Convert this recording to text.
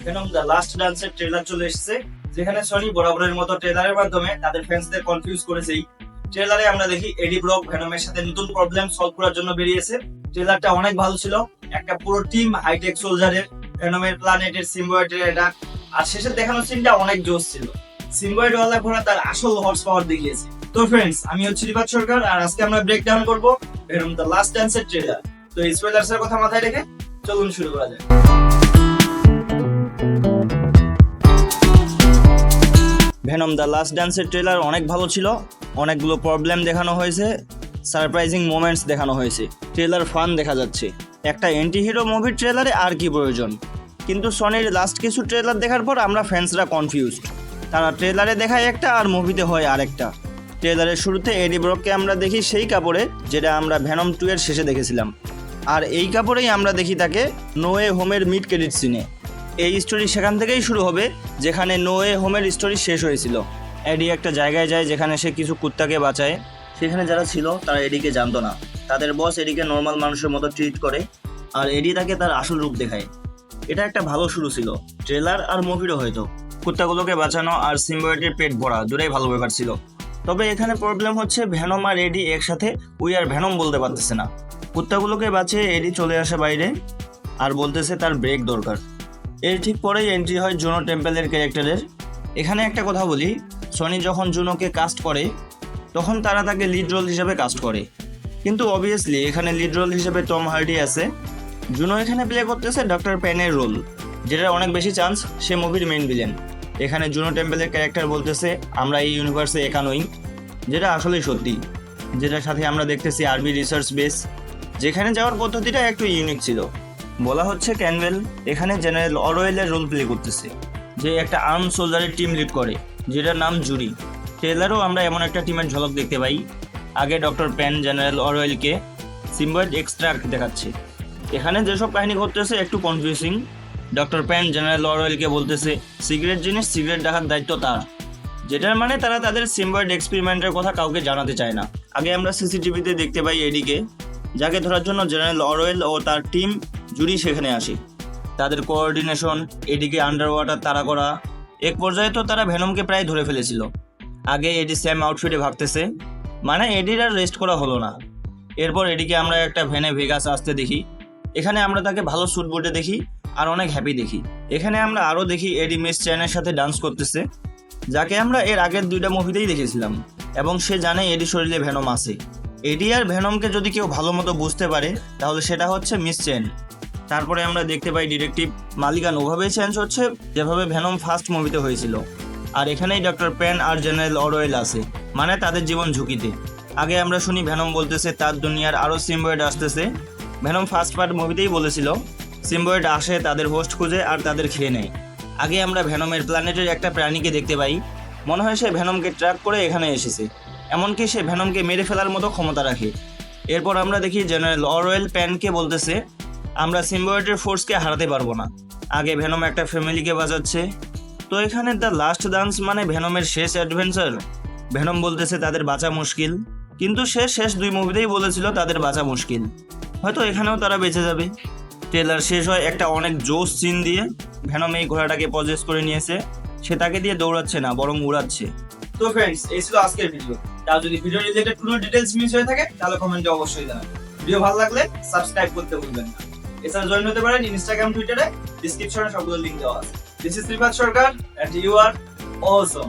Venom the last ডান্সের trailer চলে এসেছে, যেখানে সনি বরাবরের মতো ট্রেলারের মাধ্যমে তাদের ফ্যান্সদের কনফিউজ করেছেই। ট্রেলারে আমরা দেখি এডি ব্রক ভেনমের সাথে নতুন প্রবলেম সলভ করার জন্য বেরিয়েছে। ট্রেলারটা অনেক ভালো ছিল, একটা পুরো টিম হাইটেক সোলজারের, ভেনমের প্ল্যানেটের সিম্বয়েডের অ্যাটাক, আর শেষে দেখানো সিনটা অনেক জোস ছিল। সিম্বয়েড ওয়ালা ঘোড়া তার আসল হর্স পাওয়ার দেখিয়েছে। তো ফ্রেন্ডস, আমি হচ্ছি রিবাত সরকার, আর আজকে আমরা ব্রেক ডাউন করবো ভেনম দ্য লাস্ট ডান্সের ট্রেলার। তো স্পয়লার্স এর কথা মাথায় রেখে চলুন শুরু করা যাক। ভেনম দ্য লাস্ট ডান্সের ট্রেলার অনেক ভালো ছিল, অনেকগুলো প্রবলেম দেখানো হয়েছে, সারপ্রাইজিং মোমেন্টস দেখানো হয়েছে, ট্রেলার ফান দেখা যাচ্ছে। একটা অ্যান্টি হিরো মুভির ট্রেলারে আর কি প্রয়োজন? কিন্তু সনির লাস্ট কিছু ট্রেলার দেখার পর আমরা ফ্যান্সরা কনফিউজড। তারা ট্রেলারে দেখায় একটা আর মুভিতে হয় আরেকটা। ট্রেলারের শুরুতে এডি ব্রককে আমরা দেখি সেই কাপড়ে যেটা আমরা ভেনম 2 এর শেষে দেখেছিলাম, আর এই কাপড়েই আমরা দেখি তাকে নো ওয়ে হোমের মিড ক্রেডিট সিনে। এই স্টোরি সেখান থেকেই শুরু হবে যেখানে নো ওয়ে হোমের স্টোরি শেষ হয়েছিল। এডি একটা জায়গায় যায় যেখানে সে কিছু কুত্তাকে বাঁচায়। সেখানে যারা ছিল তারা এডিকে জানতো না, তাদের বস এডিকে নর্মাল মানুষের মতো ট্রিট করে, আর এডি তাকে তার আসল রূপ দেখায়। এটা একটা ভালো শুরু ছিল, ট্রেলার আর মুভিরও হয়তো। কুত্তাগুলোকে বাঁচানো আর সিম্বয়েডের পেট ভরা দুটোই ভালো ব্যাপার ছিল। তবে এখানে প্রবলেম হচ্ছে ভেনম আর এডি একসাথে উই আর ভেনম বলতে পারতেছে না। কুত্তাগুলোকে বাঁচিয়ে এডি চলে আসে বাইরে আর বলতেছে তার ব্রেক দরকার। এর ঠিক পরেই এন্ট্রি হয় জুনো টেম্পেলের ক্যারেক্টারের। এখানে একটা কথা বলি, সনি যখন জুনোকে কাস্ট করে তখন তারা তাকে লিড রোল হিসেবে কাস্ট করে, কিন্তু অবভিয়াসলি এখানে লিড রোল হিসেবে টম হার্ডি আছে। জুনো এখানে প্লে করতেছে ডক্টর পেনের রোল, যেটার অনেক বেশি চান্স সে মুভির মেইন ভিলেন। এখানে জুনো টেম্পেলের ক্যারেক্টার বলতেছে আমরা এই ইউনিভার্সে একা নই, যেটা আসলেই সত্যি। যেটার সাথে আমরা দেখতেছি আরবি রিসার্চ বেস, যেখানে যাওয়ার পদ্ধতিটা একটু ইউনিক ছিল। বলা হচ্ছে ক্যানভেল এখানে জেনারেল অরওয়েলের রোল প্লে করতেছে, যে একটা আর্ম সোলজারের টিম লিড করে, যেটার নাম জুরি। ট্রেলারও আমরা এমন একটা টিমের ঝলক দেখতে পাই। আগে ডক্টর পেন জেনারেল অরওয়েলকে সিম্বয়েড এক্সট্রাক্ট দেখাচ্ছে। এখানে যেসব কাহিনী ঘটতেছে একটু কনফিউজিং। ডক্টর পেন জেনারেল অরওয়েলকে বলতেছে সিগারেট জিনিস সিগারেট দেখার দায়িত্ব তার, যেটার মানে তারা তাদের সিম্বয়েড এক্সপেরিমেন্টের কথা কাউকে জানাতে চায় না। আগে আমরা সিসিটিভিতে দেখতে পাই এডিকে, যাকে ধরার জন্য জেনারেল অরওয়েল ও তার টিম জুরি সেখানে আসে। তাদের কোঅর্ডিনেশন, এডিকে আন্ডার ওয়াটার তাড়া করা, এক পর্যায়ে তো তারা ভেনমকে প্রায় ধরে ফেলেছিল। আগে এডি সেম আউটফিটে ভাগতেছে, মানে এডির আর রেস্ট করা হলো না। এরপর এডিকে আমরা একটা ভ্যানে ভেগাস আসতে দেখি। এখানে আমরা তাকে ভালো স্যুট বুটে দেখি আর অনেক হ্যাপি দেখি। এখানে আমরা আরও দেখি এডি মিস চ্যানের সাথে ডান্স করতেছে, যাকে আমরা এর আগের 2টা মুভিতেই দেখেছিলাম, এবং সে জানে এডি শরীরে ভেনম আছে। এডি আর ভেনমকে যদি কেউ ভালো মতো বুঝতে পারে তাহলে সেটা হচ্ছে মিস চেন। তারপরে আমরা দেখতে পাই ডিটেকটিভ মালিকান ওভাবেই চেঞ্জ হচ্ছে যেভাবে ভেনম ফার্স্ট মুভিতে হয়েছিল। আর এখানেই ডক্টর পেন আর জেনারেল অরওয়েল আছে, মানে তাদের জীবন ঝুঁকিতে। আগে আমরা শুনি ভেনম বলতেছে তার দুনিয়ার আরও সিম্বয়েড আসতেছে। ভেনম ফার্স্ট পার্ট মুভিতেই বলেছিল সিম্বয়েড আসে, তাদের হোস্ট খুঁজে আর তাদের খেয়ে নেয়। আগে আমরা ভেনমের প্ল্যানেটের একটা প্রাণীকে দেখতে পাই, মনে হয় সে ভেনমকে ট্র্যাক করে এখানে এসেছে, এমনকি সে ভেনমকে মেরে ফেলার মতো ক্ষমতা রাখে। এরপর আমরা দেখি জেনারেল অরওয়েল প্যানকে বলতেছে আমরা সিম্বয়েডের ফোর্সকে হারাতে পারবো না। আগে ভেনম একটা ফ্যামিলিকে বাঁচাচ্ছে। তো এখানে দ্য লাস্ট ডান্স মানে ভেনমের শেষ অ্যাডভেঞ্চার। ভেনম বলতেছে তাদের বাঁচা মুশকিল, কিন্তু সে শেষ 2 মুভিতেই বলেছিল তাদের বাঁচা মুশকিল। হয়তো এখানেও তারা বেঁচে যাবে। ট্রেলার শেষ হয় একটা অনেক জোস সিন দিয়ে। ভেনম এই ঘোড়াটাকে পজেস করে নিয়েছে, সে তাকে দিয়ে দৌড়াচ্ছে না বরং উড়াচ্ছে। তো ফ্রেন্ডস, এই ছিল আজকের ভিডিও। তার যদি ভিডিও রিলেটেড কোনো ডিটেইলস মিস হয়ে থাকে তাহলে কমেন্টে অবশ্যই জানাবেন। ভিডিও ভালো লাগলে সাবস্ক্রাইব করতে ভুলবেন না। এছাড়া জয়েন হতে পারেন ইনস্টাগ্রাম, টুইটারে, ডেসক্রিপশনে সবগুলো লিংক দেওয়া আছে। This is Ribat Sarkar and you are Assam.